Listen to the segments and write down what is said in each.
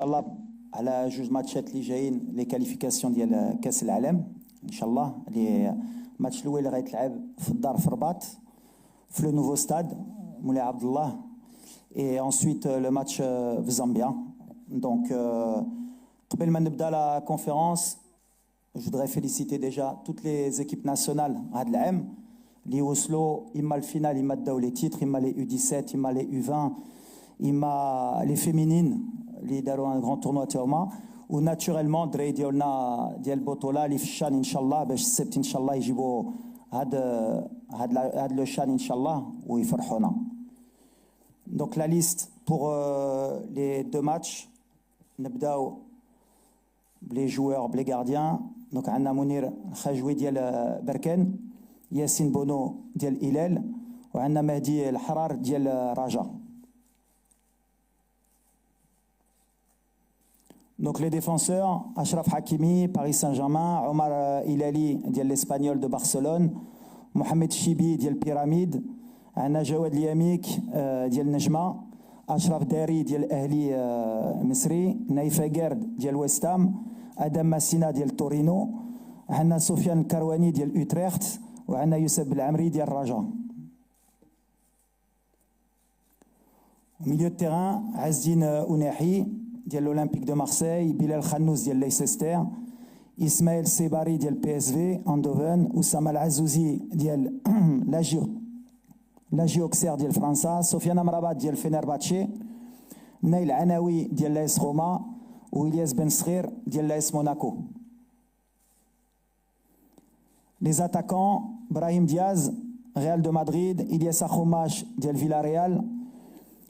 الله على جوج ماتشات اللي جايين لي كاليفيكاسيون ديال كاس العالم ان شاء الله. لي الماتش الاول اللي غيتلعب في الدار في الرباط في لو نوفو ستاد مولاي عبد الله، اي انsuite لو ماتش في زامبيا. دونك قبل ما نبدا لا كونفيرونس je voudrais féliciter déjà toutes les équipes nationales هذا العام اللي وصلوا اما الفينال اما داو لي تيتر، اما لي U17 اما لي U20 اما لي فيمينين اللي داروا ان غران تورنوا تاعهما. وناتوريلمون الدراري ديالنا ديال البطوله اللي في الشان ان شاء الله باش السبت ان شاء الله يجيبوا هاد لو شان ان شاء الله ويفرحونا. دونك لا ليست بور لي دو ماتش نبداو بلي جوور بلي غارديان. دونك عندنا منير الخاجوي ديال بركان، ياسين بونو ديال الهلال، وعندنا مهدي الحرار ديال رجاء. Donc les défenseurs, Achraf Hakimi, Paris Saint-Germain, Omar Hilali, ديال l'Espagnol de Barcelone, Mohamed Chibi, ديال Pyramide, عندنا جواد الياميك ديال نجمة، أشرف داري ديال أهلي مصري، نايف أجارد ديال ويستام، أدم ماسينا ديال تورينو، عندنا سفيان كرواني ديال أوتريخت، وعندنا يوسف بالعمري ديال الرجاء. Milieu de terrain, عزين أوناحي ديال l'Olympique de Marseille, Bilal Khannous ديال ليسستر، إسماعيل سيباري ديال PSV Eindhoven، أسامة العزوزي ديال لاجي اوكسير ديال فرنسا، سفيان امرابات ديال فينيرباتشي، نايل عناوي ديال لاس روما، وإلياس بن صغير ديال لاس موناكو. Les attaquants, Brahim Diaz, Real de Madrid, Ilyas Akhomash ديال فيلاريال،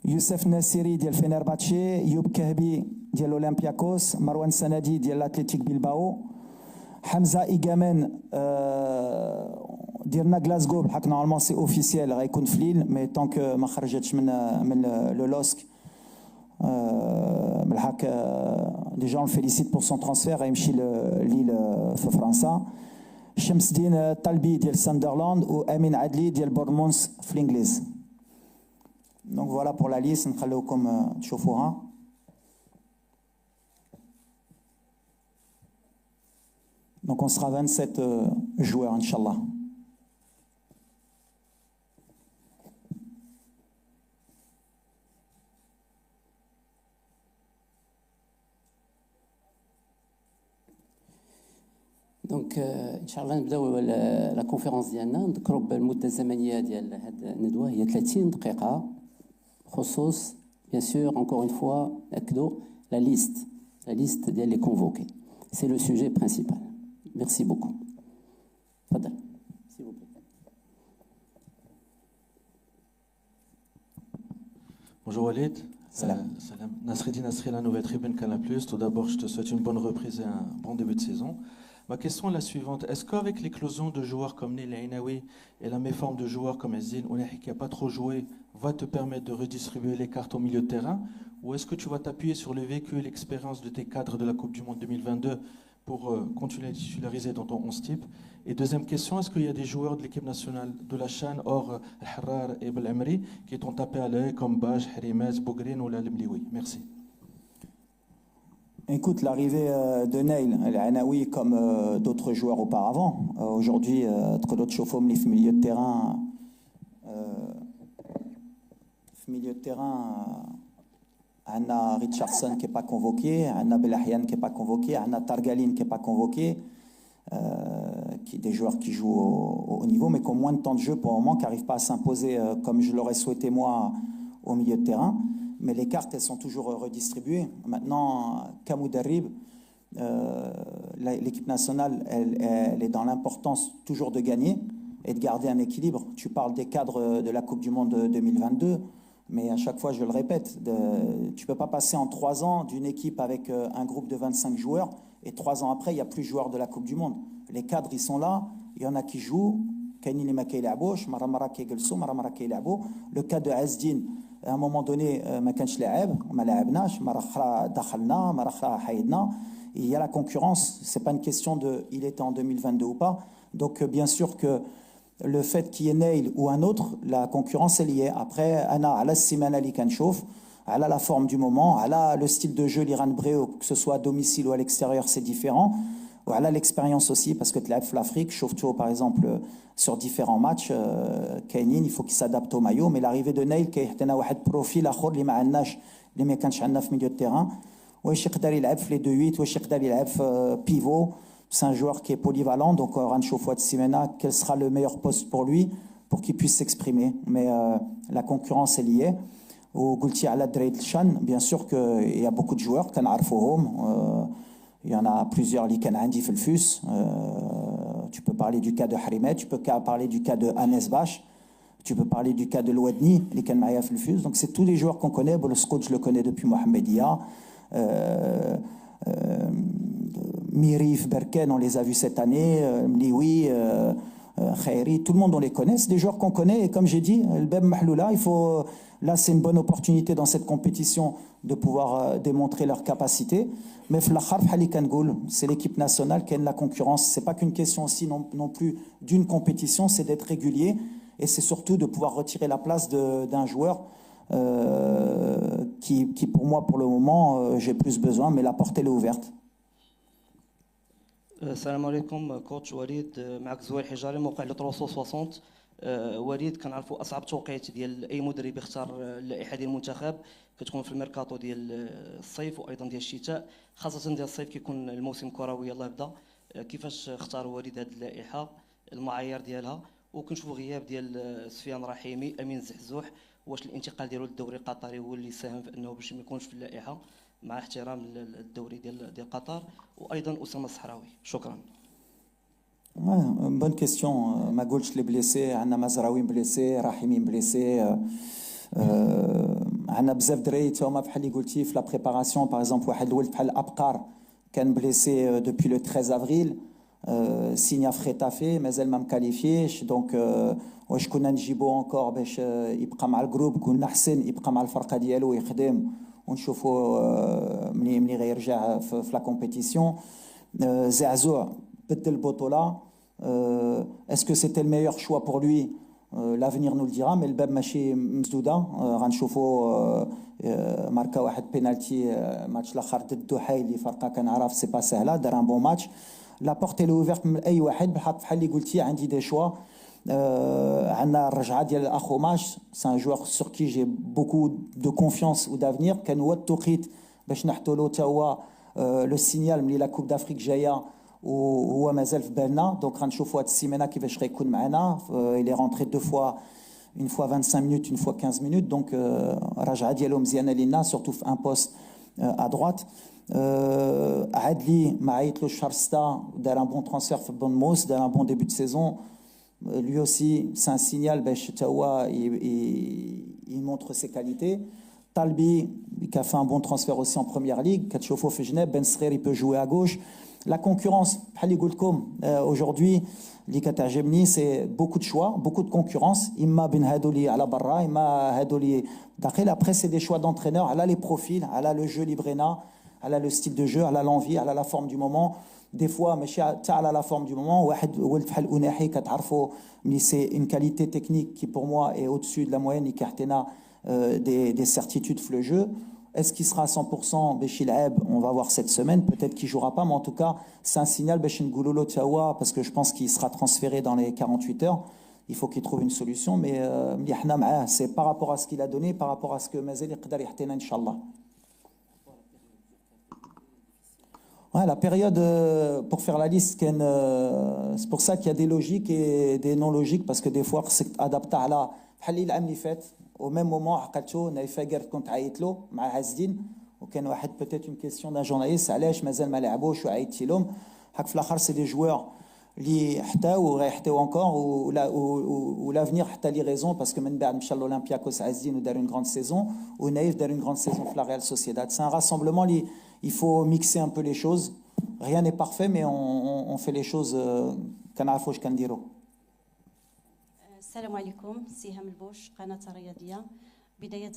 يوسف ناسيري ديال فينيرباتشي، يوب كهبي ديال اولمبياكوس، مروان سندي ديال اتلتيك بيلباو، حمزه ايغامان ديالنا غلاسكو بالحق نورمالمون سي اوفيسيال غيكون في ليل، مي طونك ما خرجتش من لو لوسك بالحق ديجا فيليسيت بور سون ترانسفير غيمشي ليل في فرنسا. شمس الدين الطلبي ديال ساندرلاند، وامين عدلي ديال بورمونس في الانجليز. Donc voilà pour la liste, نخليوكم تشوفوها. Donc on sera 27 joueurs Inch'Allah. دونك ان شاء الله نبداو لا كونفيرونس ديالنا. نذكروا بالمده الزمنيه ديال هذه الندوه هي 30 دقيقه خصوص bien sûr encore une fois ناكدوا la liste ديال les convoqués. C'est le sujet principal. Merci beaucoup. تفضل s'il vous plaît. Bonjour Walid. Salam. Salam. Nasreddin Nasri, la nouvelle tribune Canal+. Tout d'abord, je te souhaite une bonne reprise et un bon début de saison. Ma question est la suivante. Est-ce qu'avec l'éclosion de joueurs comme Neil Ainaoui et la méforme de joueurs comme Azzin Ounahi qui n'a pas trop joué va te permettre de redistribuer les cartes au milieu de terrain, ou est-ce que tu vas t'appuyer sur le vécu et l'expérience de tes cadres de la Coupe du Monde 2022 pour continuer à titulariser dans ton 11 type? Et deuxième question, est-ce qu'il y a des joueurs de l'équipe nationale de la Chan hors Al-Harrar et Belhamri qui t'ont tapé à l'œil comme Baj, Harimez, Bougrine ou Lemlioui? Merci. Écoute, l'arrivée de Neil Al-Anaoui comme d'autres joueurs auparavant, aujourd'hui, Tkodot Chofom, milieu de terrain, Anna Richardson qui n'est pas convoqué, Anna Belahian qui n'est pas convoqué, Anna Targaline qui n'est pas convoqué, des joueurs qui jouent au haut niveau mais qui ont moins de temps de jeu pour le moment, qui n'arrivent pas à s'imposer comme je l'aurais souhaité moi au milieu de terrain. Mais les cartes, elles sont toujours redistribuées. Maintenant, Kamoudarib, l'équipe nationale, elle est dans l'importance toujours de gagner et de garder un équilibre. Tu parles des cadres de la Coupe du Monde 2022, mais à chaque fois, je le répète, tu ne peux pas passer en 3 ans d'une équipe avec un groupe de 25 joueurs et 3 ans après, il n'y a plus de joueurs de la Coupe du Monde. Les cadres, ils sont là, il y en a qui jouent. Le cas de Azdin, à un moment donné, il y a la concurrence, c'est pas une question de il était en 2022 ou pas. Donc bien sûr que le fait qu'il y ait Neil ou un autre, la concurrence est liée. Après, Anna, ala simana li kanchouf, على la forme du moment, على le style de jeu l'Iran Bréo, que ce soit à domicile ou à l'extérieur, c'est différent. Voilà l'expérience aussi, parce que tu l'as fait l'Afrique, Chauvetot par exemple, sur différents matchs, Kainin, il faut qu'il s'adapte au maillot, mais l'arrivée de Nail, qui a un profil آخر اللي ما عندناش اللي ما كانش عندنا في milieu de terrain, واش يقدر يلعب في les 2-8, واش يقدر يلعب في pivot, c'est un joueur qui est polyvalent, donc Rancho Fouad Simena, quel sera le meilleur poste pour lui, pour qu'il puisse s'exprimer, mais la concurrence est liée. Au Goulti à la Dreid Chan, bien sûr qu'il y a beaucoup de joueurs, il y en a plusieurs qui sont Andi Felfus. Tu peux parler du cas de Harimet, tu peux parler du cas de Anes Bash, tu peux parler du cas de Louadni, qui sont Maya Felfus. Donc c'est tous les joueurs qu'on connaît. Le Scout, je le connais depuis Mohamedia. Mirif, Berken, on les a vus cette année. Mliwi, Khairi, tout le monde on les connaît. C'est des joueurs qu'on connaît. Et comme j'ai dit, le Beb Mahloula, là c'est une bonne opportunité dans cette compétition de pouvoir démontrer leur capacité. Mais c'est l'équipe nationale qui a la concurrence. C'est pas qu'une question aussi non plus d'une compétition, c'est d'être régulier et c'est surtout de pouvoir retirer la place d'un joueur qui pour moi pour le moment j'ai plus besoin, mais la porte elle est ouverte. السلام عليكم كوتش وليد. معك زويل حجاري موقع لو 360. وليد كنعرفوا اصعب توقيت ديال اي مدرب يختار اللائحه ديال المنتخب كتكون في الميركاتو ديال الصيف وايضا ديال الشتاء، خاصه ديال الصيف كيكون الموسم الكروي يلاه بدا. كيفاش اختار وليد هذه اللائحه، المعايير ديالها، وكنشوفوا غياب ديال سفيان رحيمي، امين زحزوح، واش الانتقال ديالو للدوري القطري هو اللي ساهم في انه باش ما يكونش في اللائحه مع احترام الدوري ديال قطر، وايضا اسامه الصحراوي؟ شكرا. Ouais, bonne question. Magolch l'est blessé, Anna Mazraoui blessé, Rahimi blessé. Anna Bzef Drey, Théoma Bhali Goultif, la préparation, par exemple, Wahed Wolf Bhal Abkar, qui est blessé depuis le 13 avril. Signa Fretafe, mais elle m'a qualifié. Donc, je connais Njibo encore, il prend le groupe, Koun Nahsen, il prend le Farqa Diallo, il Khdem. On chauffe مني غيرجع في la compétition. Zazou بدل بوطولا. Est-ce que c'était le meilleur choix pour lui? L'avenir nous le dira, mais le bab ماشي مسدوده. غنشوفوا ماركا واحد بينالتي ماتش الاخر ضد دوحه اللي فرقه كنعرف سي با سهله، دار ان بون ماتش. لا بورت اللي اوفيرت من اي واحد بالحق بحال اللي قلتي. عندي دي شوا. عندنا الرجعه ديال الاخو ماش، سي ان جوار سور كي جي بوكو دو كونفيونس و دافنير. كان هو التوقيت باش نحطوا له حتى هو لو سينيال ملي لا كوب دافريك جايه وهو مازال في بالنا. دونك غنشوفوا هاد السيمانه كيفاش غيكون معنا. il est rentré deux fois, une fois 25 minutes, une fois 15 minutes. Donc رجعه ديالو مزيانه لينا surtout في un poste à droite. Adli m'a été le Charsta d'un bon transfert pour Bournemouth, d'un bon début de saison. Lui aussi, c'est un signal. Il montre ses qualités. Talbi, qui a fait un bon transfert aussi en première ligue. Katchofo fait Genève. Ben Srer, il peut jouer à gauche. La concurrence, aujourd'hui, l'Ikata Gemni, c'est beaucoup de choix, beaucoup de concurrence. Imma Ben Hadouli à la barra, Imma Hadouli d'akhil. Après, c'est des choix d'entraîneurs. Elle a les profils, elle a le jeu Librena. Elle a le style de jeu, elle a l'envie, elle a la forme du moment. Des fois, elle a la forme du moment. C'est une qualité technique qui, pour moi, est au-dessus de la moyenne. Des certitudes sur le jeu. Est-ce qu'il sera à 100% on va voir cette semaine. Peut-être qu'il ne jouera pas, mais en tout cas, c'est un signal parce que je pense qu'il sera transféré dans les 48 heures. Il faut qu'il trouve une solution. Mais c'est par rapport à ce qu'il a donné, par rapport à ce que Mazel Qadar Yahtena, Inch'Allah. Ouais, la période pour faire la liste, c'est pour ça qu'il y a des logiques et des non logiques, parce que des fois c'est adapté à la حلي العام اللي فات au même moment عقلتو نايفه قالت كنت عيط له مع عزدين وكان واحد peut-être une question d'un journaliste علاش مازال ما لعبوش وعيطتي لهم. حق في الاخر سي دي جوار اللي حتاو وغيحتاو انكور ولافنير حتى لي ريزون باسكو من بعد مشى لولمبياكوس عزدين ودار une grande saison ونايف دار une grande saison في la Real Sociedad. C'est un rassemblement. Il faut mixer un peu les choses. Rien n'est parfait, mais on fait les choses كنعرفوش كنديرو. السلام عليكم. سهام البوش، قناة الرياضية. بداية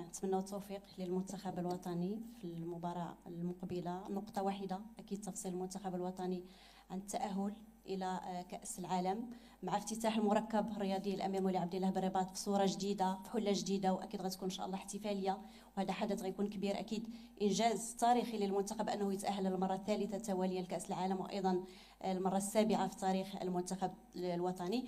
نتمنى التوفيق للمنتخب الوطني في المباراة المقبلة. نقطة واحدة، أكيد تفصيل المنتخب الوطني عن التأهل الى كاس العالم مع افتتاح المركب الرياضي الامير مولاي عبد الله بالرباط في صوره جديده في حله جديده، واكيد غتكون ان شاء الله احتفاليه، وهذا حدث غيكون كبير اكيد، انجاز تاريخي للمنتخب انه يتاهل للمره الثالثه تواليا لكاس العالم، وايضا المره السابعه في تاريخ المنتخب الوطني.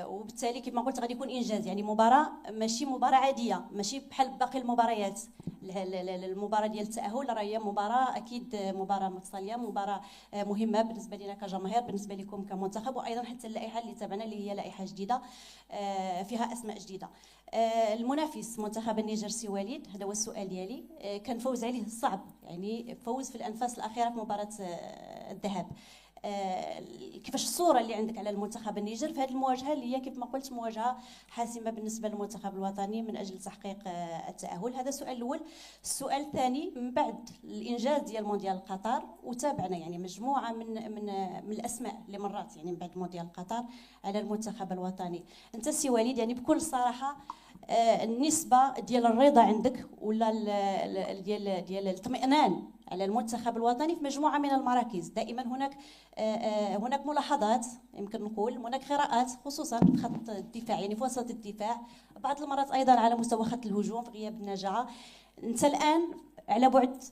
وبالتالي كما قلت غادي يكون انجاز، يعني مباراه ماشي مباراه عاديه، ماشي بحال باقي المباريات. المباراه ديال التاهل راه هي مباراه اكيد مباراه مفصليه، مباراه مهمه بالنسبه لنا كجماهير، بالنسبه لكم كمنتخب، وايضا حتى اللائحه اللي تابعنا اللي هي لائحه جديده فيها اسماء جديده. المنافس منتخب النيجر سي وليد، هذا هو السؤال ديالي. كان فوز عليه صعب، يعني فوز في الانفاس الاخيره في مباراه الذهاب. كيفاش الصوره اللي عندك على المنتخب النيجر في هذه المواجهه اللي هي كيف ما قلت مواجهه حاسمه بالنسبه للمنتخب الوطني من اجل تحقيق التاهل؟ هذا السؤال الاول. السؤال الثاني، من بعد الانجاز ديال مونديال قطر وتابعنا يعني مجموعه من الاسماء اللي مرات يعني من بعد مونديال قطر على المنتخب الوطني، انت سي وليد يعني بكل صراحه النسبه ديال الرضا عندك ولا ديال الاطمئنان على المنتخب الوطني في مجموعه من المراكز؟ دائما هناك ملاحظات، يمكن نقول هناك قراءات خصوصا في خط الدفاع، يعني في وسط الدفاع، بعض المرات ايضا على مستوى خط الهجوم في غياب النجاعه. انت الان على بعد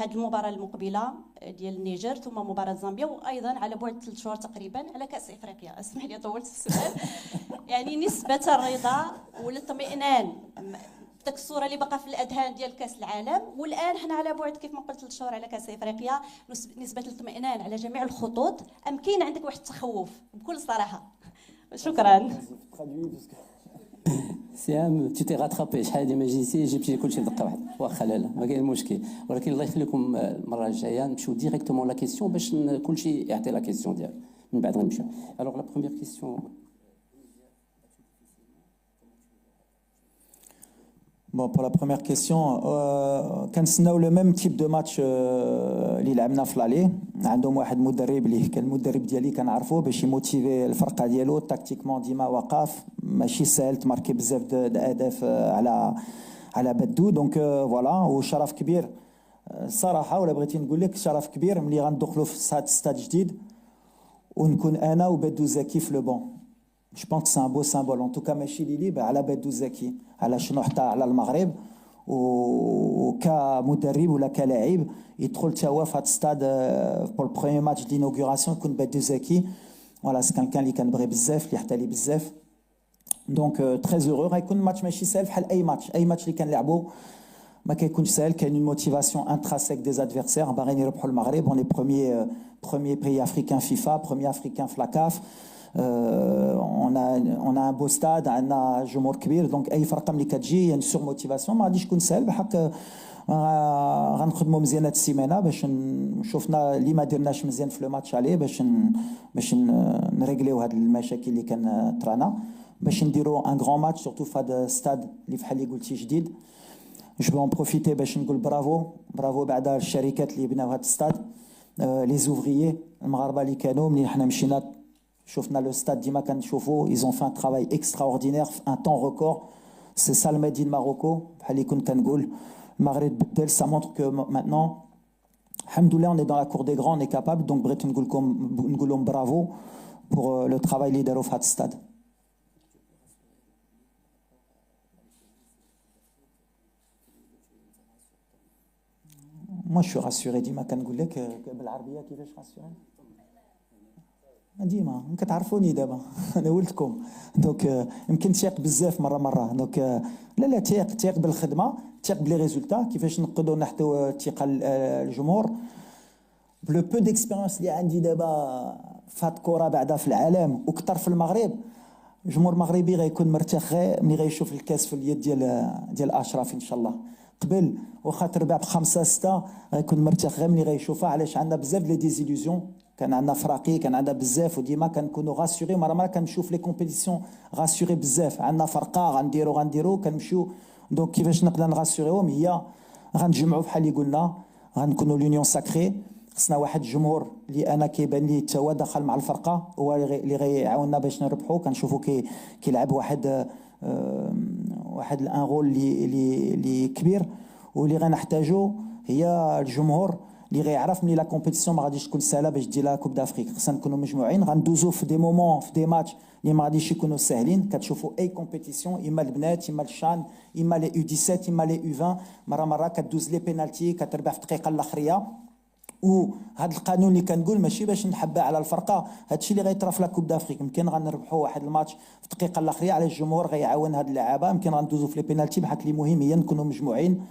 هذه المباراه المقبله ديال النيجر، ثم مباراه زامبيا، وايضا على بعد 3 شهور تقريبا على كاس افريقيا. اسمح لي طولت السؤال. يعني نسبه الرضا والاطمئنان، داك الصوره اللي باقا في الاذهان ديال كاس العالم، والان حنا على بعد كيف ما قلت 3 شهور على كاس افريقيا، نسبه الاطمئنان على جميع الخطوط، ام كاين عندك واحد التخوف بكل صراحه؟ شكرا. سيام تي تي غاترابي، شحال هادي ما جيتي جبتي كلشي دقه واحده، واخا لا ما كاين مشكل، ولكن الله يخليكم المره الجايه نمشيو ديريكتومون لا كيسيون باش كلشي يعطي لا كيسيون ديالو، من بعد غنمشيو. الوغ لا بروميير كيسيون. Bon, pour la première question, كنتسناو لو ميم تيب دو ماتش اللي لعبنا في لالي. عندهم واحد مدرب اللي كان المدرب ديالي كنعرفو باش يموتيفي الفرقه ديالو تاكتيكمون، ديما واقف، ماشي ساهل تماركي بزاف د اهداف على بدو. دونك فوالا، وشرف كبير الصراحه، ولا بغيتي نقول لك شرف كبير ملي غندخلوا في ستاد جديد ونكون انا وبدو زكي في لو بون. Je pense que c'est un beau symbole. En tout cas, ماشي ليلي على بدو زكي، على شنو حتى على المغرب، وكمدرب ولا كلاعب يدخل تا هو في هذا الستاد بور البروميير ماتش دينوغوراسيون يكون بدو زكي. فوالا سي كان اللي كنبغي بزاف، اللي حتى لي بزاف. دونك تري اورو. غيكون ماتش ماشي سهل بحال اي ماتش اللي كنلعبوا، ما كيكونش سهل. كاين اون موتيفاسيون انتراسيك دي ادفيرسير، باغيين يربحوا المغرب. اون بروميير بيي افريكان فيفا، بروميير افريكان في لاكاف. on a un beau stade, عندنا جمهور كبير. دونك اي فرقه ملي كتجي يعني سور موتيفاسيون ما غاديش تكون سهل، بحق غنخدموا مزيان هاد السيمانه باش شوفنا اللي ما درناش مزيان في لو ماتش عليه، باش نريغليو هاد المشاكل اللي كان طرانا، باش نديروا ان غران ماتش سورتو في هذا الستاد اللي بحال اللي قلتي جديد. جو بون بروفيتي باش نقول برافو بعد الشركات اللي بناو هاد الستاد، لي زوفريي المغاربه اللي كانوا ملي حنا مشينا شوفنا لو ستاد ديما كنشوفوا ils ont fait un travail extraordinaire في un temps record. c'est ça le made in Morocco بحال اللي كنت كنقول. المغرب بدل، ça montre que maintenant alhamdoulilah on est dans la cour des grands, on est capable. donc بغيت نقول لهم برافو pour le travail اللي داروا في هذا الستاد. moi je suis rassuré. ديما كنقول لك بالعربيه كيفاش rassuré ديما كتعرفوني دابا انا ولدكم. دونك يمكن تيق بزاف مره. دونك لا تيق بالخدمه، تيق بلي ريزولتا، كيفاش نقدروا نحطوا الثقه الجمهور. بلو بو ديكسبيريونس اللي عندي دابا فات كره بعدا في العالم وكثر في المغرب، الجمهور المغربي غيكون مرتاح ملي غيشوف الكاس في اليد ديال اشرف ان شاء الله. قبل واخا تربح ب5-6 غيكون مرتاح ملي غيشوفها، علاش عندنا بزاف لي ديزيليزيون. كان عندنا فراقي، كان عندنا بزاف، وديما كنكونوا غاسيوري. مره كنشوف لي كومبيتيسيون غاسيوري بزاف. عندنا فرقه غنديروا كنمشيو. دونك كيفاش نقدر نغاسيوريهم؟ هي غنتجمعوا بحال اللي قلنا، غنكونوا لونيون ساكري. خصنا واحد الجمهور اللي انا كيبان لي حتى هو دخل مع الفرقه، هو اللي غيعاوننا باش نربحوا. كنشوفوا كيلعب واحد الان رول اللي كبير، واللي غنحتاجو هي الجمهور اللي غيعرف ملي لا كومبيتيسيون ما غاديش تكون سهله باش دير لا كوب دافريك. خصنا نكونوا مجموعين، غندوزو في دي مومون في دي ماتش اللي ما غاديش يكونوا ساهلين. كتشوفوا اي كومبيتيسيون، اما البنات اما الشان اما لي يو 17 اما لي يو 20، مره كدوز لي بينالتي كتربح في الدقيقه الاخريه. وهذا القانون اللي كنقول ماشي باش نحبها على الفرقه، هذا الشيء اللي غيطرا في لا كوب دافريك. يمكن غنربحوا واحد الماتش في الدقيقه الاخريه على الجمهور غيعاون هاد اللعابه، يمكن غندوزو في لي بينالتي بحال اللي مهم هي نكونوا مجموعين،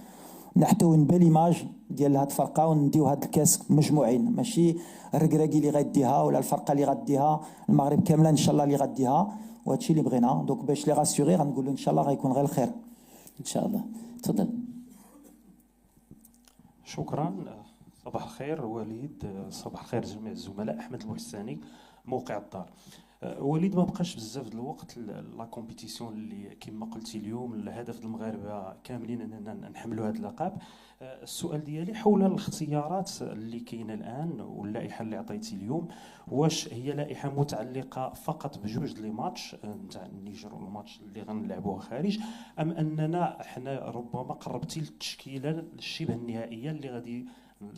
نحتوي باليماج ديال هاد الفرقه ونديو هاد الكاس مجموعين، ماشي الركراكي اللي غيديها ولا الفرقه اللي غديها، المغرب كامله ان شاء الله اللي غديها، وهذا الشيء اللي بغينا. دونك باش لي راسيوري غنقولوا ان شاء الله غيكون غير الخير ان شاء الله. تفضل. شكرا. صباح الخير وليد، صباح الخير جميع الزملاء. احمد المحساني، موقع الدار. وليد، ما بقاش بزاف الوقت لا كومبيتيسيون اللي كما قلتي اليوم الهدف المغاربه كاملين اننا نحملوا هذا اللقب. السؤال ديالي حول الاختيارات اللي كاينه الان واللائحه اللي عطيتي اليوم، واش هي لائحه متعلقه فقط بجوج لي ماتش نتاع النيجر والماتش اللي غنلعبوها خارج، ام اننا حنا ربما قربتي للتشكيله الشبه النهائيه اللي غادي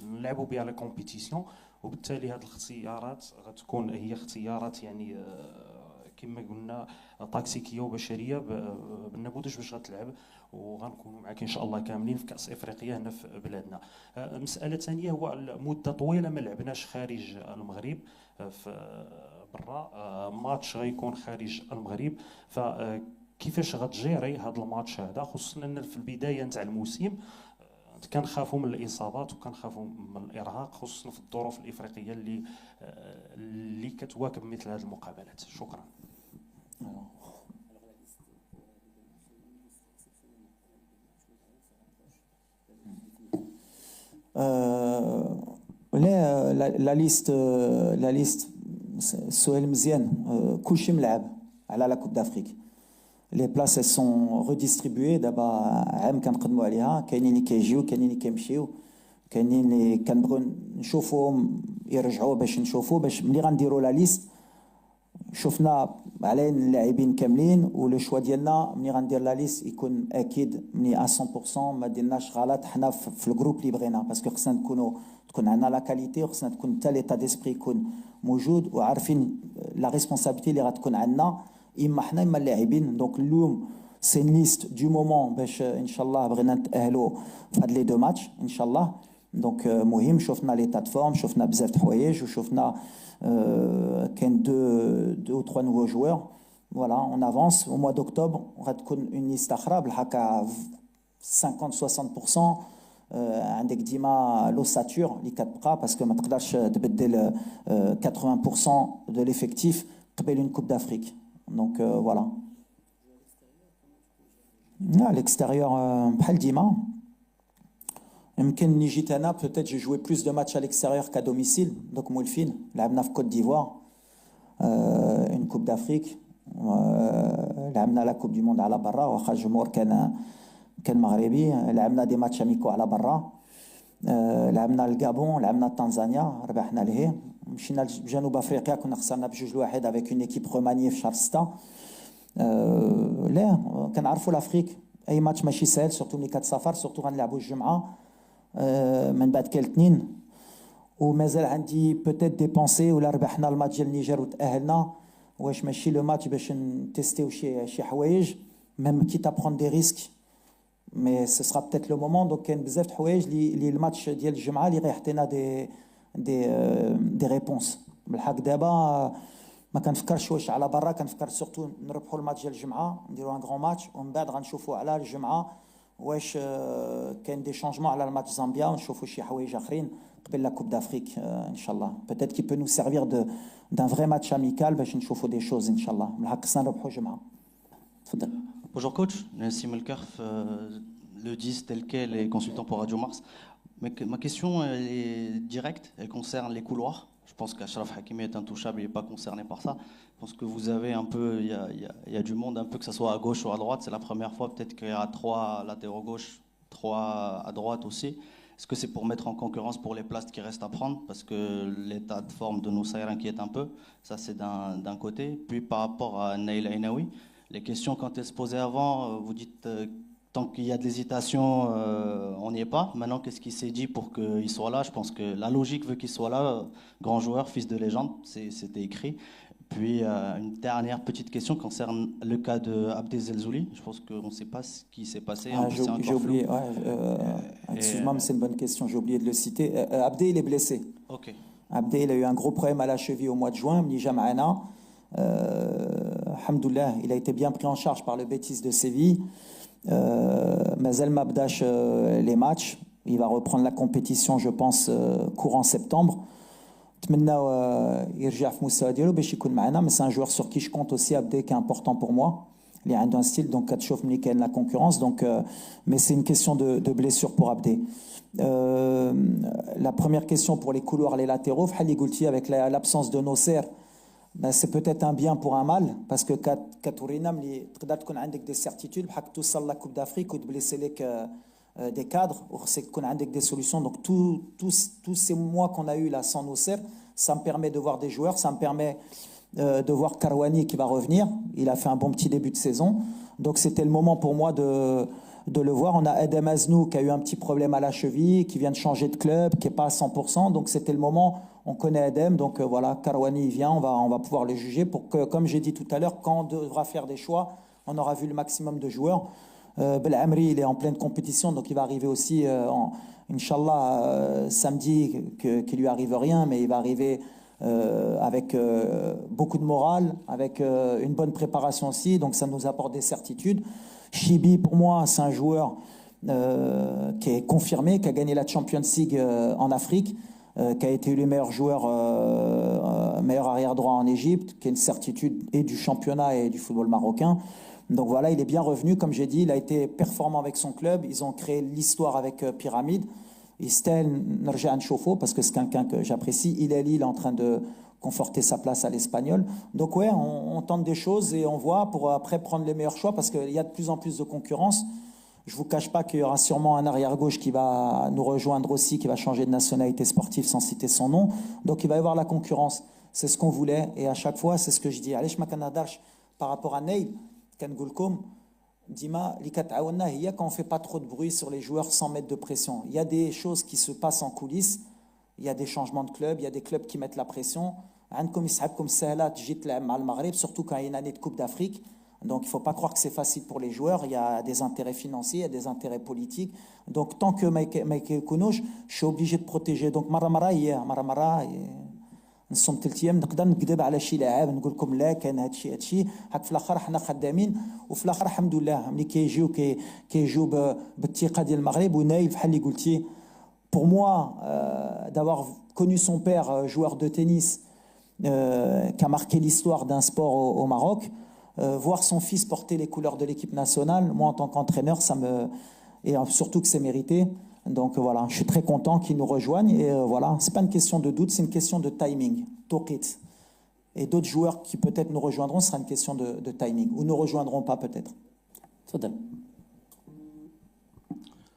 نلعبوا بها لا كومبيتيسيون، وبالتالي هذه الاختيارات غتكون هي اختيارات يعني كما قلنا تكتيكيه وبشريه بالنموذج باش غتلعب، وغنكونوا معاك ان شاء الله كاملين في كاس افريقيا هنا في بلادنا. مساله ثانيه، هو مده طويله ما لعبناش خارج المغرب في برا، ماتش غيكون خارج المغرب، فكيفاش غتجيري هذا الماتش هذا، خصوصا ان في البدايه نتاع الموسم كنخافوا من الاصابات وكنخافوا من الارهاق، خصوصا في الظروف الافريقيه اللي كتواكب مثل هذه المقابلات. شكرا. لا ليست السؤال مزيان. كلشي ملعب على لا كوب دافريك. لي بلاس سون ريديستريبيوي، دابا عام كنقدموا عليها، كاينين اللي كيجيو كاينين اللي كيمشيو، كاينين اللي كنبغيو نشوفوهم يرجعوا باش نشوفوا باش ملي غنديروا لا ليست شفنا على اللاعبين كاملين، ولو شوا ديالنا ملي غندير لا ليست يكون اكيد ملي 100% ما ديرناش غلط حنا في الجروب اللي بغينا، باسكو خصنا تكون عندنا لا كاليتي، وخصنا تكون حتى ليتا ديسبري يكون موجود، وعارفين لا ريسبونسابيلتي اللي غتكون عندنا اما حنا اما اللاعبين. دونك اليوم سي ليست دو مومون باش ان شاء الله بغينا نتاهلوا في هاد لي دو ماتش ان شاء الله. دونك مهم شفنا ليتا دو فورم، شفنا بزاف د الحوايج، وشفنا كاين دو تروا نوفو جوور. فوالا اون افونس. او موا دوكتوبر غتكون اون ليست اخرى بالحكا 50-60%. عندك ديما لوساتور اللي كتبقى، باسكو ما تقدرش تبدل 80% دو ليفيكتيف قبل اون كوب دافريك. دونك فوالا. لا ليكستيريور بحال ديما. يمكن ملي جيت انا بوتيت جي جوي بلوس دو ماتش ا ليكستيريور كا دوميسيل، دوك مولفين لعبنا في كوت ديفوار اون كوب دافريك، لعبنا لا كوب دي موند على برا واخا الجمهور كان مغربي، لعبنا دي ماتش اميكو على برا، لعبنا الغابون، لعبنا تنزانيا ربحنا ليه، مشينا لجنوب افريقيا كنا خسرنا ب2-1 افيك اون ايكيب رومانيه في شهر 6. لا كنعرفوا لافريك اي ماتش ماشي سهل، سورتو ملي كتسافر، سورتو غنلعبوا الجمعه من بعد كاين الاثنين، ومازال عندي بوتيت دي بونسي ولا ربحنا الماتش ديال النيجر وتاهلنا، واش ماشي لو ماتش باش نتيستيو شي حوايج ميم كي تابخون دي ريسك، مي سو سرا بوتيت لو مومون. دونك كاين بزاف د الحوايج اللي الماتش ديال الجمعه اللي غيعطينا دي ريبونس. بالحق دابا ما كنفكرش واش على برا، كنفكر سورتو نربحوا الماتش ديال الجمعه نديروا ان غران ماتش، ومن بعد غنشوفوا على الجمعه واش كاين دي شونجمون على الماتش زامبيا، ونشوفوا شي حوايج اخرين قبل لا كوب دافريك ان شاء الله. بوتيت كي بو نو سيرفير دان فري ماتش اميكال باش نشوفوا دي شوز ان شاء الله. بالحق خصنا نربحوا الجمعه. تفضل. Bonjour coach, Nassim Elkarf, le 10 tel quel est consultant pour Radio Mars. Ma question elle est directe, elle concerne les couloirs. Je pense qu'Achraf Hakimi est intouchable, il n'est pas concerné par ça. Je pense que vous avez un peu, il y a du monde un peu, que ce soit à gauche ou à droite. C'est la première fois, peut-être qu'il y aura 3 latéraux gauche, 3 à droite aussi. Est-ce que c'est pour mettre en concurrence pour les places qui restent à prendre? Parce que l'état de forme de Noussaïr inquiète un peu. Ça, c'est d'un côté. Puis par rapport à Naïla Inaoui, les questions quand elle se posait avant, vous dites tant qu'il y a de l'hésitation, on n'y est pas. Maintenant, qu'est-ce qui s'est dit pour qu'il soit là? Je pense que la logique veut qu'il soit là. Grand joueur, fils de légende, c'était écrit. Puis une dernière petite question concerne le cas de Abdel Zelzouli. Je pense qu'on ne sait pas ce qui s'est passé. J'ai oublié. Excuse-moi, mais c'est une bonne question. J'ai oublié de le citer. Abdel, il est blessé. Ok. Abdel, il a eu un gros problème à la cheville au mois de juin. Mnija Maana. Alhamdoulilah, il a été bien pris en charge par le Betis de Séville. Mazel Mabdash les matchs. Il va reprendre la compétition, je pense, courant septembre. Mais c'est un joueur sur qui je compte aussi, Abdel, qui est important pour moi. Il a un style, donc Katchouf Mliken, la concurrence. Donc, mais c'est une question de blessure pour Abdel. La première question pour les couloirs, les latéraux, Fali Goulti, avec l'absence de Nosser, ben, c'est peut-être un bien pour un mal, parce que Katourina, tu as des certitudes, tu as la Coupe d'Afrique ou de blesser des cadres, ou c'est qu'on a des solutions. Donc tous ces mois qu'on a eu là sans Nosser, ça me permet de voir des joueurs, ça me permet de voir Karouani qui va revenir. Il a fait un bon petit début de saison, donc c'était le moment pour moi de le voir. On a Adem Aznou qui a eu un petit problème à la cheville, qui vient de changer de club, qui n'est pas à 100%, donc c'était le moment. On connaît Adem, donc voilà, Karouani il vient, on va pouvoir le juger pour que, comme j'ai dit tout à l'heure, quand on devra faire des choix, on aura vu le maximum de joueurs. Belhamri, il est en pleine compétition, donc il va arriver aussi, Inch'Allah, samedi, qu'il lui arrive rien, mais il va arriver avec beaucoup de morale, avec une bonne préparation aussi, donc ça nous apporte des certitudes. Chibi, pour moi, c'est un joueur qui est confirmé, qui a gagné la Champions League en Afrique, qui a été le meilleur joueur, meilleur arrière-droit en Égypte, qui est une certitude et du championnat et du football marocain. Donc voilà, il est bien revenu, comme j'ai dit, il a été performant avec son club, ils ont créé l'histoire avec Pyramide. Istel Nerjan Chofo, parce que c'est quelqu'un que j'apprécie, il est en train de conforter sa place à l'Espagnol. Donc ouais, on tente des choses et on voit pour après prendre les meilleurs choix, parce qu'il y a de plus en plus de concurrence. Je ne vous cache pas qu'il y aura sûrement un arrière-gauche qui va nous rejoindre aussi, qui va changer de nationalité sportive sans citer son nom. Donc il va y avoir la concurrence. C'est ce qu'on voulait et à chaque fois, c'est ce que je dis. Allez, par rapport à Neil, Kangoulkoum, Dima, quand on ne fait pas trop de bruit sur les joueurs sans mettre de pression. Il y a des choses qui se passent en coulisses, il y a des changements de club, il y a des clubs qui mettent la pression. Surtout quand il y a une année de Coupe d'Afrique. Donc il ne faut pas croire que c'est facile pour les joueurs, il y a des intérêts financiers, il y a des intérêts politiques. Donc tant que Michael Kounoch, je suis obligé de protéger. Donc Maramara, nous sommes تلتيام نقدر نكذب على شي لاعب نقول لكم لا كان هادشي هاك في الاخر حنا خدامين وفي الاخر الحمد لله ملي كيجيو بالثقه ديال المغرب ونايل بحال اللي قلتي. Pour moi, d'avoir connu son père joueur de tennis qui a marqué l'histoire d'un sport au Maroc, voir son fils porter les couleurs de l'équipe nationale, moi en tant qu'entraîneur, et surtout que c'est mérité. Donc voilà, je suis très content qu'ils nous rejoignent. Et voilà, ce n'est pas une question de doute, c'est une question de timing, toqit. Et d'autres joueurs qui peut-être nous rejoindront, ce sera une question de timing. Ou ne rejoindront pas peut-être. تفضل.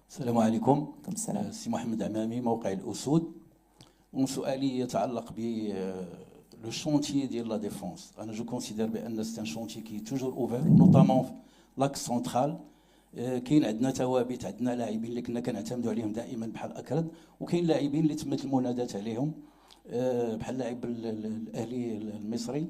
السلام عليكم. السلام. سي محمد عمامي موقع الأسود. وسؤالي يتعلق ب le chantier de la défense. Je considère que c'est un chantier qui est toujours ouvert, notamment l'axe central. كاين عندنا توابيت، عندنا لاعبين اللي كنا كنعتمدوا عليهم دائما بحال اكرد، وكاين لاعبين اللي تمت المنادات عليهم بحال اللاعب الاهلي المصري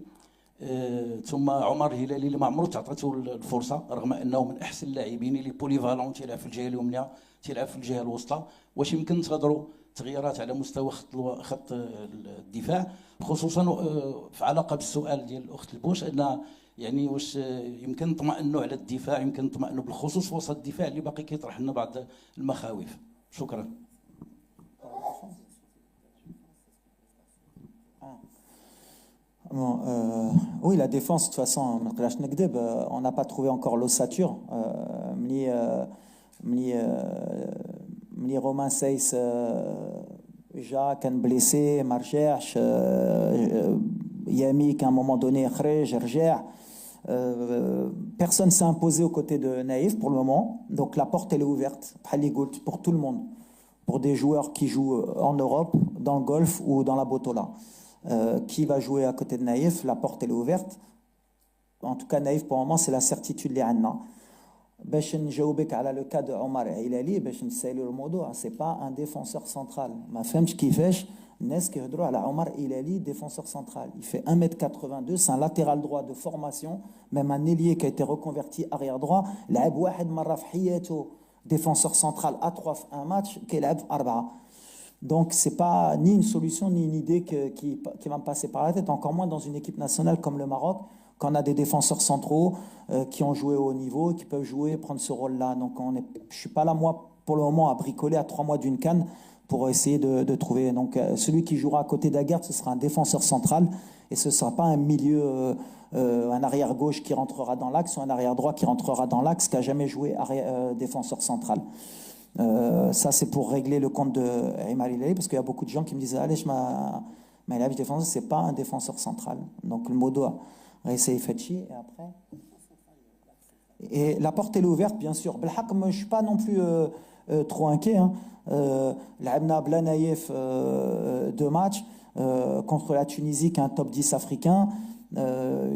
ثم عمر الهلالي اللي ما عمرو تعطاتو الفرصه، رغم انه من احسن اللاعبين اللي بوليفالون، تيلعب في الجهه اليمنى تيلعب في الجهه الوسطى. واش يمكن ننتظروا تغييرات على مستوى خط الدفاع، خصوصا في علاقه بالسؤال ديال الاخت البوش، ان يعني واش يمكن نطمئنوا على الدفاع، يمكن نطمئنوا بالخصوص وسط الدفاع اللي باقي كيطرح لنا بعض المخاوف. شكرا. Bon, oui, la défense, de toute façon, on n'a pas trouvé encore l'ossature. Romain Seyss, Jacques, blessé, Marcherche, Yami, à un moment donné, personne ne s'est imposé aux côtés de Naïf pour le moment. Donc la porte, elle est ouverte pour tout le monde. Pour des joueurs qui jouent en Europe, dans le golf ou dans la Botola. Qui va jouer à côté de Naïf, la porte elle est ouverte. En tout cas, Naïf pour le moment, c'est la certitude les Anna. باش نجاوبك على لو كا دو عمر علالي باش نسالي الموضوع سي با ان ديفونسور سنترال ما فهمتش كيفاش الناس كيهضروا على عمر علالي défenseur central. Il fait 1m82, c'est un latéral droit de formation, même un ailier qui a été reconverti arrière droit. لعب واحد مرة في حياته défenseur central à 3 في un match كيلعب في 4. Donc c'est pas ni une solution ni une idée qui va me passer par la tête, encore moins dans une équipe nationale comme le Maroc, quand on a des défenseurs centraux qui ont joué au haut niveau, qui peuvent jouer, prendre ce rôle-là. Donc je suis pas là moi pour le moment à bricoler à 3 mois d'une CAN pour essayer de trouver. Donc celui qui jouera à côté d'Aguerd, ce sera un défenseur central et ce ne sera pas un milieu, un arrière gauche qui rentrera dans l'axe ou un arrière droit qui rentrera dans l'axe qui a jamais joué défenseur central. Ça c'est pour régler le compte de Aymar Hilali, parce qu'il y a beaucoup de gens qui me disent allez mais la défenseur c'est pas un défenseur central. Donc le modo Ressé Fetchi et après et la porte elle est ouverte bien sûr. Je suis pas non plus trop inquiet. لعبنا بلا نايف 2 matchs contre la Tunisie qui est un top 10 africain.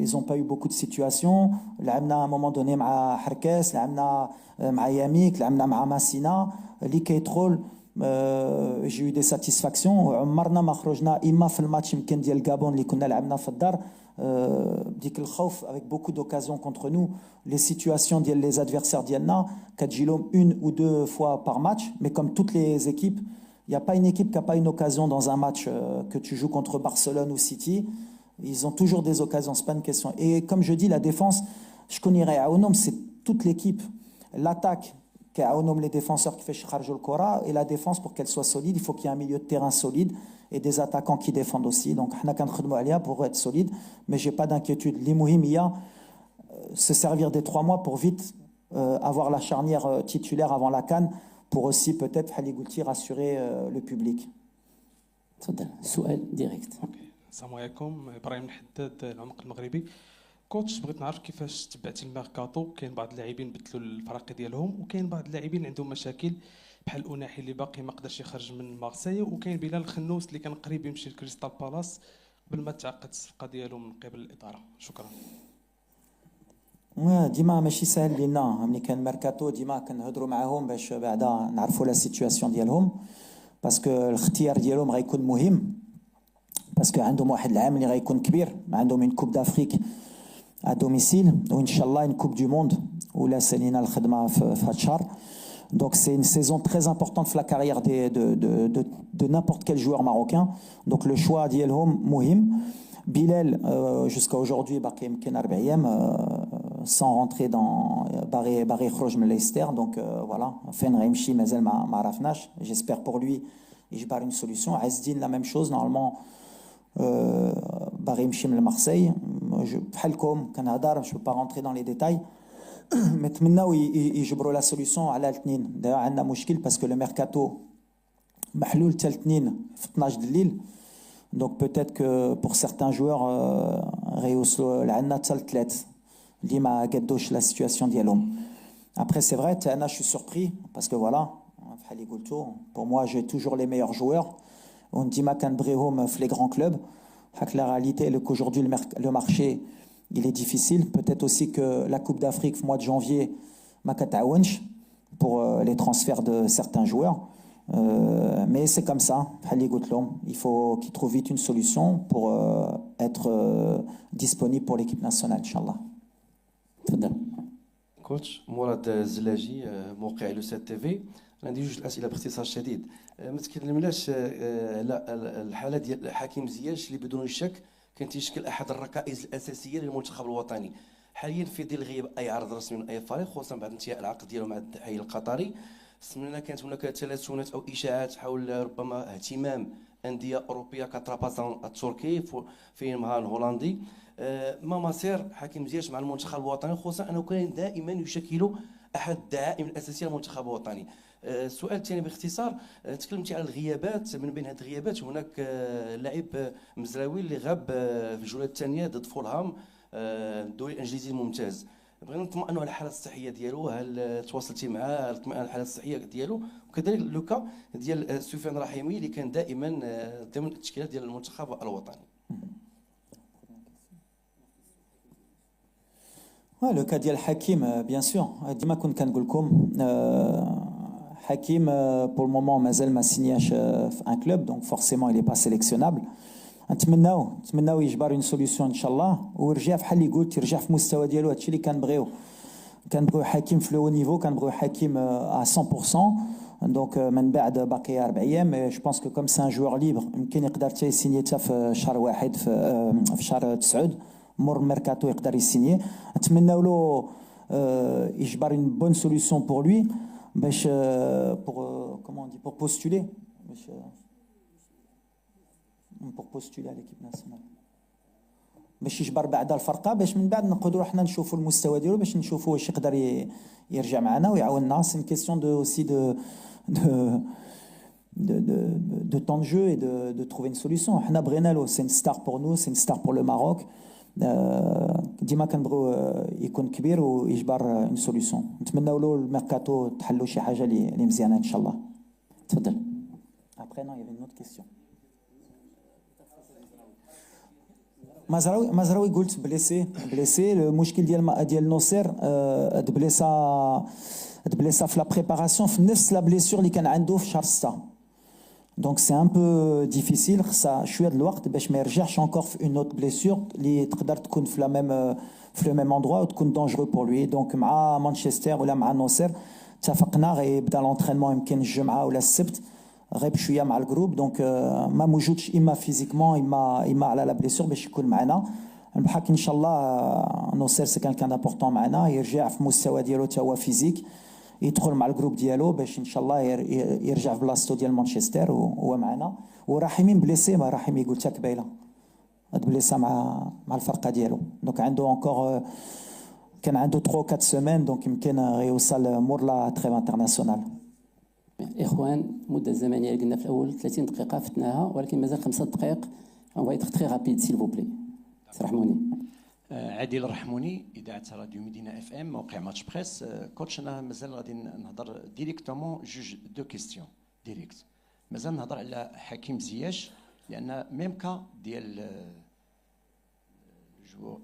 Ils n'ont pas eu beaucoup de situations. لعبنا à un moment donné مع حركاس, لعبنا مع ياميك, لعبنا مع ماسينا اللي كيترول. j'ai eu des satisfactions. عمرنا ما خرجنا اما في الماتش يمكن ديال الغابون اللي كنا لعبنا في الدار ديك الخوف avec beaucoup d'occasions contre nous. Les situations ديال les adversaires ديالنا كتجي لهم 1 ou 2 fois par match, mais comme toutes les équipes, il n'y a pas une équipe qui n'a pas une occasion dans un match que tu joues contre Barcelone ou City. Ils ont toujours des occasions, c'est pas une question. Et comme je dis, la défense, je connais Aounom, c'est toute l'équipe. L'attaque, qui est Aounom, les défenseurs qui fait Kharjou le Kora, et la défense, pour qu'elle soit solide, il faut qu'il y ait un milieu de terrain solide et des attaquants qui défendent aussi. Donc, on a qu'un khadmou alia pour être solide, mais j'ai pas d'inquiétude. L'imouhim, il y a se servir des 3 mois pour vite avoir la charnière titulaire avant la CAN, pour aussi peut-être Haligouti rassurer le public. تفضل سؤال ديريكت. السلام عليكم، ابراهيم الحداد العمق المغربي. كوتش بغيت نعرف كيفاش تبعتي الميركاتو. كاين بعض اللاعبين بدلوا الفرق ديالهم، وكاين بعض اللاعبين عندهم مشاكل بحال أوناحي اللي باقي ما قدرش يخرج من مارسيل، وكاين بلال الخنوس اللي كان قريب يمشي لكريستال بالاس قبل ما تعقد الصفقه ديالو من قبل الاداره. شكرا. ديما ماشي سهل لينا ملي كان ميركاتو، ديما كنهضروا معاهم باش بعدا نعرفوا لا سيتوياسيون ديالهم، باسكو الاختيار ديالهم غيكون مهم، باسكو عندهم واحد العام اللي غيكون كبير، عندهم une coupe d'Afrique à domicile وان شاء الله une coupe du monde ولا سالينا الخدمه في هذا الشهر. Donc c'est une saison très importante في la carrière de n'importe quel joueur marocain. Donc le choix ديالهم مهم. Bilal jusqu'à aujourd'hui باقي يمكن 4 ايام sans rentrer dans باغي يخرج من ليستر. Donc voilà, فين غيمشي مازال ما عرفناش. J'espère pour lui يجبر une solution. Azdin la même chose normalement باغي يمشي من Marseille. بحالكم كنهضر je peux pas rentrer dans les détails. نتمناو يجبروا لا سوليسيون على الاثنين. دابا عندنا مشكل باسكو لو ميركاتو محلول حتى الاثنين في 12 د الليل. دونك بوتيت كو بور سيغتان جوور غيوصلوا لعندنا حتى الثلاث اللي ما قدوش لا سيتوياسيون ديالهم. Après c'est vrai انا je suis surpris parce que voilà بحال اللي قلتو pour moi j'ai toujours les meilleurs joueurs وديما كنبغيهم في les grands clubs. حق la réalité est qu'aujourd'hui le marché il est difficile. Peut-être aussi que la Coupe d'Afrique, mois de janvier, pour les transferts de certains joueurs. Mais c'est comme ça. Il faut qu'ils trouvent vite une solution pour être disponible pour l'équipe nationale, Inch'Allah. كوتش مراد الزلاجي موقع لوسات تي في. عندي جوج الاسئله باختصار شديد. ما تكلمناش على الحاله ديال حكيم زياش اللي بدون شك كان تيشكل احد الركائز الاساسيه للمنتخب الوطني. حاليا في ظل غياب اي عرض رسمي من اي فريق، خصوصا بعد انتهاء العقد ديالو مع التحيل القطري، سمعنا كانت هناك تلاشونات او اشاعات حول ربما اهتمام انديه اوروبيه كطرابزون التركي في مها الهولندي. ما مصير حكيم زياش مع المنتخب الوطني، خصوصا انه كان دائما يشكل احد الدعائم الاساسيه للمنتخب الوطني. السؤال الثاني باختصار، تكلمتي على الغيابات. من بين هذه الغيابات هناك لاعب مزراوي اللي غاب في الجوله الثانيه ضد فولهام الدوري الانجليزي الممتاز. بغينا نطمئنوا على الحاله الصحيه ديالو، هل تواصلتي معاه؟ هل تطمئن على الحاله الصحيه ديالو؟ وكذلك لوكا ديال سفيان رحيمي اللي كان دائما ضمن التشكيلات ديال المنتخب الوطني. Ouais, le cas ديال حكيم bien sûr ديما كنت كنقول لكم حكيم pour le moment مازال ما سينياش في ان كلوب donc forcément il est pas sélectionnable. نتمناو يجبر اون سوليسيون ان شاء الله ويرجع بحال اللي قلت يرجع في المستوى ديالو. هادشي اللي كنبغيو حكيم في لو نيفو كنبغيو حكيم à 100%. دونك من بعد باقي 4 ايام جو بونس كو كوم سي ان جوور ليبر يمكن يقدر حتى يسيني حتى في شهر واحد في شهر 9 مور الميركاتو يقدر يسيني. نتمناو له يجبر اون بون سوليسيون بور لوي باش بور كومون دي بور بوستولي باش pour postuler à l'équipe nationale باش يجبر بعد الفرقه باش من بعد نقدروا حنا نشوفوا المستوى ديالو باش نشوفوا واش يقدر يرجع معنا ويعاوننا. سي une question de aussi de temps de jeu et de trouver une solution. حنا بغينا له c'est une star pour nous, c'est une star pour le Maroc. ديما كنبغيو يكون كبير ويجبر une solution. نتمناو له الميركاتو تحلوا شي حاجه اللي مزيانه ان شاء الله. تفضل. Après non, il y avait une autre question. مزراوي قلت بليسي المشكل ديال نوصير تبليسا في لا بريباراسيون في نفس لا بليسيور اللي كان عنده في شهر 6. دونك سي ان بو ديفيسيل خصها شويه د الوقت باش ما يرجعش انكور في اون اوت بليسيور اللي تقدر تكون في لو ميم اندروا وتكون دونجرو بور لوي. دونك مع مانشستر ولا مع نوصير اتفقنا غيبدا لونترينمون يمكن الجمعه ولا السبت غيب شويه مع الجروب. دونك ما موجودش اما فيزيكمون اما على لا بليسيور باش يكون معنا. بحال ان شاء الله نوصير سي كان امبورطون معنا يرجع في المستوى ديالو حتى هو فيزيك يدخل مع الجروب ديالو باش ان شاء الله يرجع في بلاصتو ديال مانشستر وهو معنا. ورحيمين بليسي ما رحيمي قلت لك بايله بليسا مع الفرقه ديالو. دونك عنده انكور كان عنده 3 4 سيمين دونك يمكن يوصل مور لا تريف انترناسيونال. اخوان المده الزمنيه اللي قلنا في الاول 30 دقيقه فتناها ولكن مازال 5 دقائق. اون فايت تري رابيد سيل فو بلي. رحموني. عادل رحموني اذاعه راديو مدينه اف ام موقع ماتش بريس. كوتش انا مازال غادي نهضر ديريكتومون جوج دو كيستيون ديريكت. مازال نهضر على حكيم زياش لان ميم كا ديال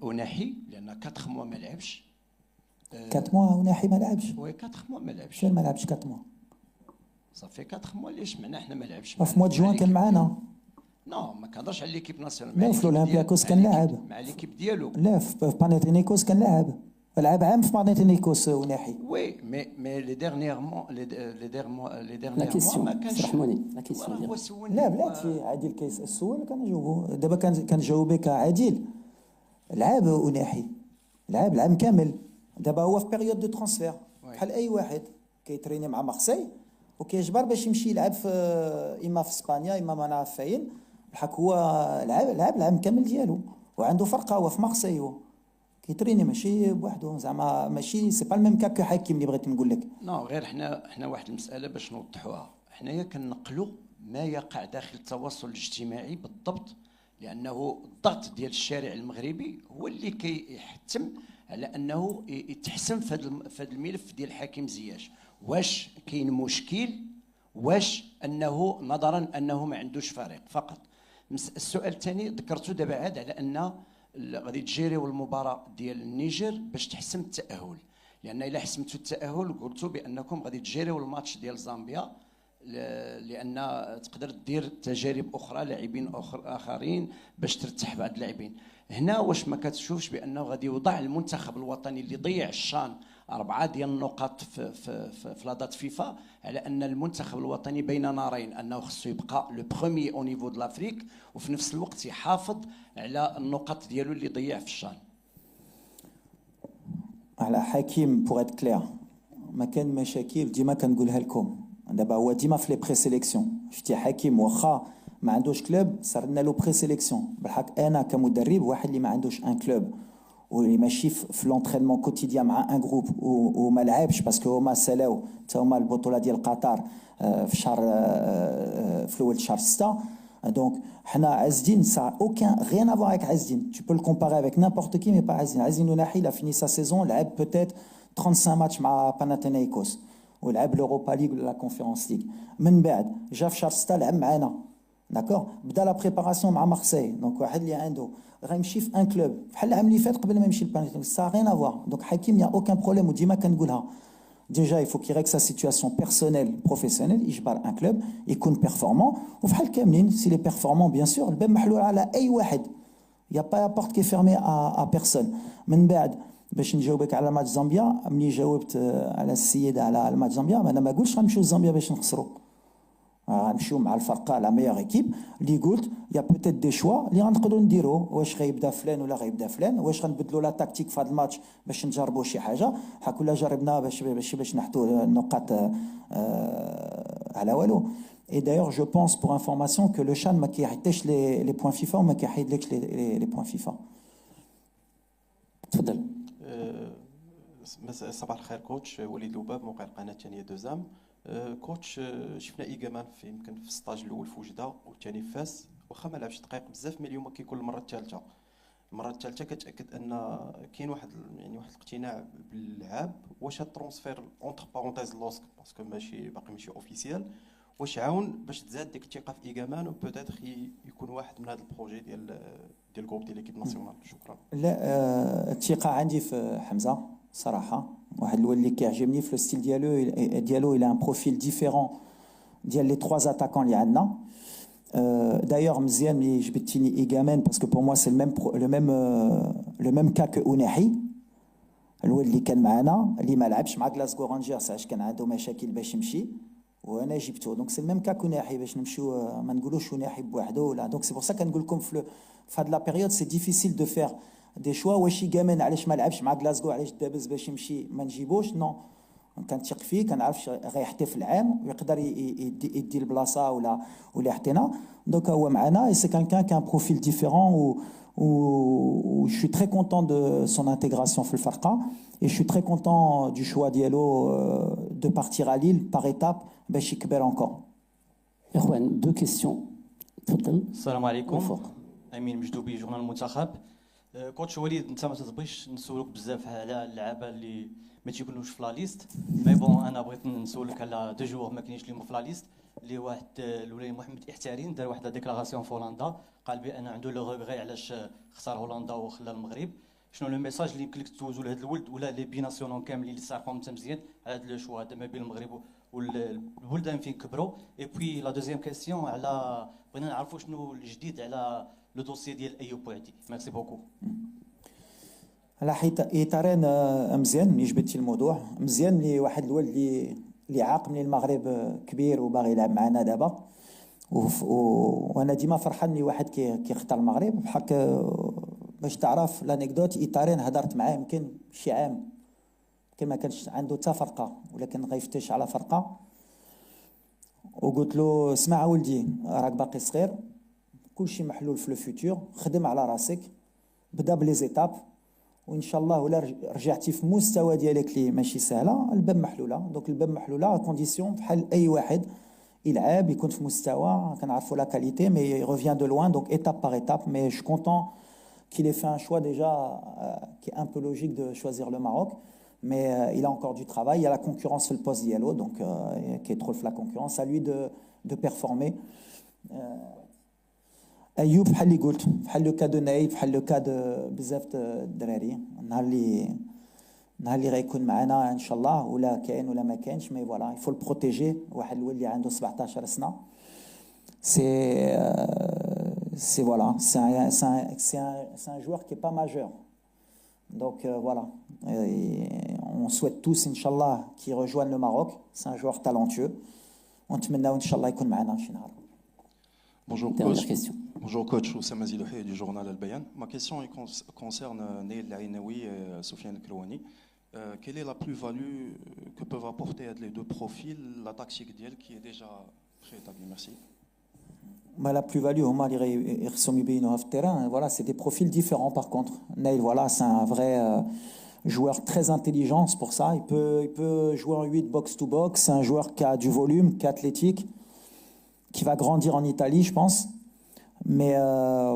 اوناحي لان 4 موا ما لعبش. 4 موا اوناحي ما لعبش. وي 4 موا ما لعبش. شنو ما لعبش 4 موا؟ صافي 4 موا ليش معنا حنا ما لعبش. في موا جوان كان معنا. نو ما كنهضرش على ليكيب ناسيونال. لا في اولمبياكوس كان لاعب. مع ليكيب ديالو. لا في بانيتينيكوس كان لاعب. لعب عام في بانيتينيكوس وناحي. وي مي لي ديرنييرمون لا كيسيون ما كانش. رحموني لا كيسيون. هو سولني. لا بلاتي عادل السؤال كنجاوبو دابا كنجاوبك عادل. لعب وناحي لعب العام كامل. دابا هو في بيريود دو ترانسفير بحال اي واحد كيتريني مع مارسي وكيجبر باش يمشي يلعب في اما في اسبانيا اما معنا فاين. بحال هو لعب العام كامل ديالو وعنده فرقه هو في مارسي هو كيتريني ماشي بوحدو زعما ماشي سي با الميم كا كو حكيم اللي بغيت نقول لك. نو غير حنا واحد المساله باش نوضحوها. حنايا كنقلوا ما يقع داخل التواصل الاجتماعي بالضبط لانه الضغط ديال الشارع المغربي هو اللي كيحتم على انه يتحسن في هذا الملف ديال حكيم زياش. واش كاين مشكل واش انه نظرا انه ما عندوش فريق فقط. السؤال الثاني ذكرته دابا عاد على ان غادي تجيريو المباراه ديال النيجر باش تحسم التاهل لان الا حسمتوا التاهل قلتوا بانكم غادي تجيريو الماتش ديال زامبيا لان تقدر دير تجارب اخرى لاعبين اخرين باش ترتاح بعض اللاعبين. هنا واش ما كتشوفش بانه غادي يوضع المنتخب الوطني اللي ضيع الشان 4 ديال النقاط في لادات فيفا على ان المنتخب الوطني بين نارين انه خصو يبقى لو بروميي او نيفو د لافريك وفي نفس الوقت يحافظ على النقاط ديالو اللي ضيع في الشان. على حكيم بوغ ات كلير ما كان مشاكل ديما كنقولها لكم. دابا هو ديما في لي بري سيليكسيون شفتي حكيم واخا ما عندوش كلوب صار لنا له بري سيليكسيون. بالحق انا كمدرب واحد اللي ما عندوش ان كلوب واللي ماشي في لونترينمون كوتيديان مع ان جروب وما لعبش باسكو هما سالاو حتى هما البطوله ديال قطر في شهر في الاول شهر 6. دونك حنا عزدين سا اوكان ريان افوار avec عزدين tu peux le comparer avec n'importe qui mais pas عزدين وناحي لا فيني سا سيزون لعب peut-être 35 ماتش مع باناتينايكوس ولعب لوروبا ليغ ولا كونفيرونس ليغ. من بعد جا في شهر 6 لعب معنا D'accord. بدا la préparation مع Marseille. Donc واحد اللي عنده غيمشي في ان كلوب بحال العام اللي فات قبل ما يمشي لباريس. Ça n'a rien à voir. Donc Hakim, il n'y a aucun problème. وديما كنقولها. Déjà, il faut qu'il règle sa situation personnelle, professionnelle. يجبر un club, يكون performant. وفحال كاملين, s'il est performant, bien sûr, الباب محلول على أي واحد. Il n'y a pas la porte qui est fermée à personne. من بعد باش نجاوبك على ماتش زامبيا ملي جاوبت على السيدة على الماتش زامبيا انا ما قلتش غنمشيو لزامبيا باش نخسروا غنمشيو مع الفرقه لا ميور ايكيب اللي قلت يا بوتيت دي شوا اللي غنقدروا نديرو واش غيبدا فلان ولا غيبدا فلان واش غنبدلوا لا تاكتيك في هذا الماتش باش نجربوا شي حاجه بحال كل جربنا باش نحطوا النقاط على والو. Et d'ailleurs, je pense, pour information, que le Chan ما كيحيدش les points FIFA وما كيحيدلكش les points FIFA. تفضل. صباح الخير كوتش وليد لوباب موقع القناه الثانيه دوزام. كوتش شفنا ايجامان في يمكن في السطاج الاول في وجده والثاني في فاس واخا ما لعبش دقائق بزاف مي اليوم كيكون المره الثالثه. المره الثالثه كتاكد ان كاين واحد الاقتناع باللعاب. واش هاد الترونسفير اونتر بارونتيز لوسك باسكو ماشي باقي ماشي اوفيسيال واش عاون باش تزاد ديك الثقه في ايجامان وبوتيتر يكون واحد من هذا البروجي ديال الجروب ديال ليكيب ناسيونال. شكرا. لا الثقه عندي في حمزه صراحه واحد الولد اللي كيعجبني في الستيل ديالو il a un profil différent ديال لي 3 اتاكون اللي عندنا. D'ailleurs مزيان ملي جبتيني ايجامان باسكو بور موا سي لو ميم كا كو اوناحي الولد اللي كان معنا اللي ما لعبش مع غلاسكو رانجرز علاش كان عنده مشاكل باش يمشي وانا جبته. دونك سي ميم كا كوناحي باش نمشيو ما نقولوش وناحي بوحدو ولا. دونك سي بور سا كنقول لكم في هاد لا بيريود سي ديفيسيل دو فير دي شوا. واش يجامن علاش ما لعبش مع غلاسكو علاش دابز باش يمشي ما نجيبوش نو. كنثق فيه كنعرف غيحتي في العام ويقدر يدي البلاصه ولا يحطينا. دونك هو معنا اي سي كالكان كان بروفيل ديفيرون و je suis très content de son intégration في الفرقه et je suis très content du choix ديالو de partir à Lille par étape باش يكبر encore. اخوان دو كيسيون تفضل. السلام عليكم. امين مجدوبي جورنال المنتخب. كوتش وليد انت ما تبغيش نسولك بزاف على اللعابه اللي ما تيكونوش في لا ليست مي بون انا بغيت نسولك على دو جوغ ما كاينينش اللي في لا ليست اللي واحد الولي محمد احتارين دار واحد ديكلاراسيون في هولندا قال بان عنده لو ريغري علاش اختار هولندا وخلى المغرب. شنو لو ميساج اللي يمكن لك توزو لهذا الولد ولا لي بيناسيونال كاملين اللي صارفهم انت مزيان على هذا لو شوا هذا ما بين المغرب والبلدان فين كبروا. اي بوي لا دوزيام كيسيون على بغينا نعرفوا شنو الجديد على لو دوسي ديال ايوب بوعدي. ميرسي بوكو. على ايتارين مزيان ملي جبتي الموضوع مزيان اللي واحد الولد اللي عاق من المغرب كبير وباغي يلعب معنا دابا وانا ديما فرحان لي واحد كيختار المغرب بحال باش تعرف لانيكدوت. ايتارين هضرت معاه يمكن شي عام يمكن ما كانش عنده حتى فرقه ولكن غيفتش على فرقه وقلت له اسمع ولدي راك باقي صغير كلشي محلول في لو فيتور خدم على راسك بدا بلي زيتاب وان شاء الله ولا رجعتي في مستوى ديالك اللي ماشي سهله الباب محلوله. دونك الباب محلوله كونديسيون بحال اي واحد يلعب يكون في مستوى كنعرفوا لا كاليتي مي ريفيان دو لوان. دونك ايتاب بار ايتاب مي جو كونتون qu'il ait fait un choix déjà qui est un peu logique de choisir le Maroc mais il a encore du travail. Il y a la concurrence sur le poste d'Yalo donc qui est trop la concurrence à lui de performer. ايوب بحال اللي قلت بحال لو كا دو نايف بحال لو كا دو بزاف الدراري نهار اللي غيكون معنا ان شاء الله ولا كاين ولا ما كاينش مي فوالا يفو البروتيجي. واحد الولد اللي عنده 17 سنه c'est voilà c'est un joueur qui est pas majeur donc voilà et on souhaite tous inchallah qu'il rejoigne le Maroc. C'est un joueur talentueux ونتمناو ان شاء الله يكون معنا شي نهار. Bonjour coach. Bonjour coach, Oussama Zilouhi du journal Al Bayan. Ma question concerne Neil Laïnaoui et Sofiane Krouani. Quelle est la plus-value que peuvent apporter les deux profils, la tactique d'elle qui est déjà préétablie? Merci. La plus-value, voilà, c'est des profils différents par contre. Neil, voilà, c'est un vrai joueur très intelligent, c'est pour ça. Il peut jouer en 8 box-to-box. C'est un joueur qui a du volume, qui est athlétique, qui va grandir en Italie, je pense. Mais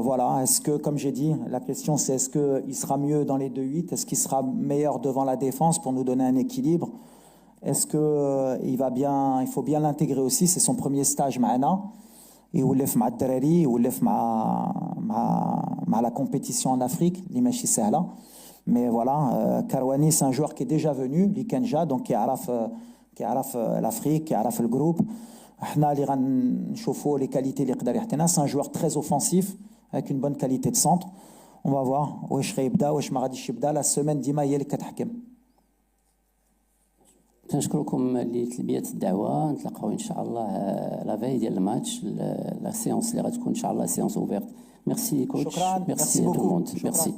voilà, est-ce que, comme j'ai dit, la question c'est est-ce qu'il sera mieux dans les 2-8? Est-ce qu'il sera meilleur devant la défense pour nous donner un équilibre? Est-ce qu'il va bien, il faut bien l'intégrer aussi, c'est son premier stage Maana. يولف مع الدراري يولف مع la compétition en Afrique اللي ماشي سهله. Mais voilà, Karouani c'est un joueur qui est déjà venu, اللي كان جا donc كيعرف l'Afrique, كيعرف le groupe. احنا اللي غنشوفوا les qualités اللي يقدر يعطينا. C'est un joueur très offensif avec une bonne qualité de centre. On va voir واش غيبدا واش ما غاديش يبدا. La semaine ديما هي اللي كتحكم. كنشكركم لتلبيه الدعوه. نتلاقاو ان شاء الله لا في ديال الماتش لا سيونس اللي غتكون ان شاء الله سيونس اوفيرت. ميرسي كوتش. شكرا. ميرسي تو الموند. ميرسي.